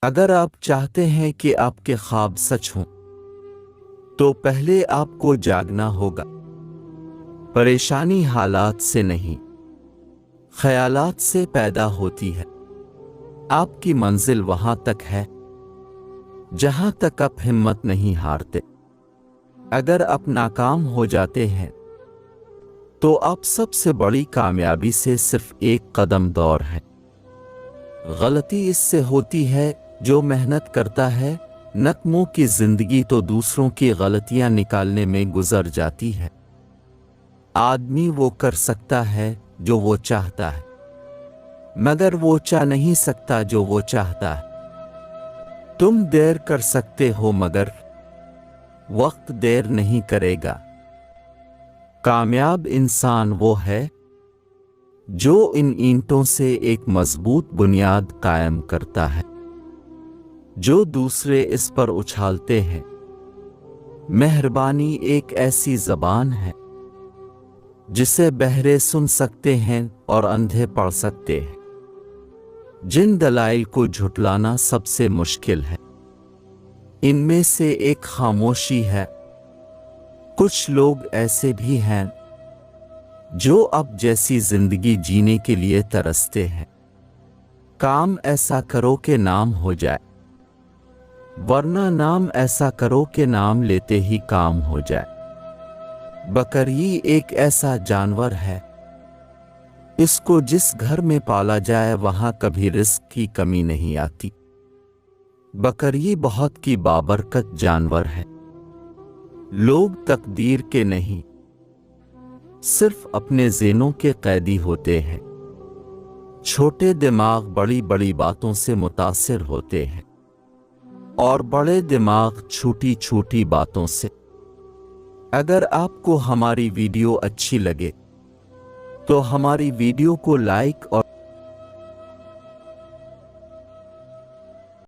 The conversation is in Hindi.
अगर आप चाहते हैं कि आपके ख्वाब सच हों, तो पहले आपको जागना होगा। परेशानी हालात से नहीं, ख्यालात से पैदा होती है। आपकी मंजिल वहां तक है जहां तक आप हिम्मत नहीं हारते। अगर आप नाकाम हो जाते हैं तो आप सबसे बड़ी कामयाबी से सिर्फ एक कदम दूर हैं। गलती इससे होती है जो मेहनत करता है। नकमों की जिंदगी तो दूसरों की गलतियां निकालने में गुजर जाती है। आदमी वो कर सकता है जो वो चाहता है, मगर वो चाह नहीं सकता जो वो चाहता है। तुम देर कर सकते हो मगर वक्त देर नहीं करेगा। कामयाब इंसान वो है जो इन ईंटों से एक मजबूत बुनियाद कायम करता है जो दूसरे इस पर उछालते हैं। मेहरबानी एक ऐसी ज़बान है जिसे बहरे सुन सकते हैं और अंधे पढ़ सकते हैं। जिन दलाइल को झुटलाना सबसे मुश्किल है, इनमें से एक खामोशी है। कुछ लोग ऐसे भी हैं जो अब जैसी जिंदगी जीने के लिए तरसते हैं। काम ऐसा करो कि नाम हो जाए, वरना नाम ऐसा करो कि नाम लेते ही काम हो जाए। बकरी एक ऐसा जानवर है, इसको जिस घर में पाला जाए वहां कभी रिस्क की कमी नहीं आती। बकरी बहुत की बाबरकत जानवर है। लोग तकदीर के नहीं, सिर्फ अपने ज़ेनों के कैदी होते हैं। छोटे दिमाग बड़ी बड़ी बातों से मुतासिर होते हैं और बड़े दिमाग छोटी छोटी बातों से। अगर आपको हमारी वीडियो अच्छी लगे तो हमारी वीडियो को लाइक और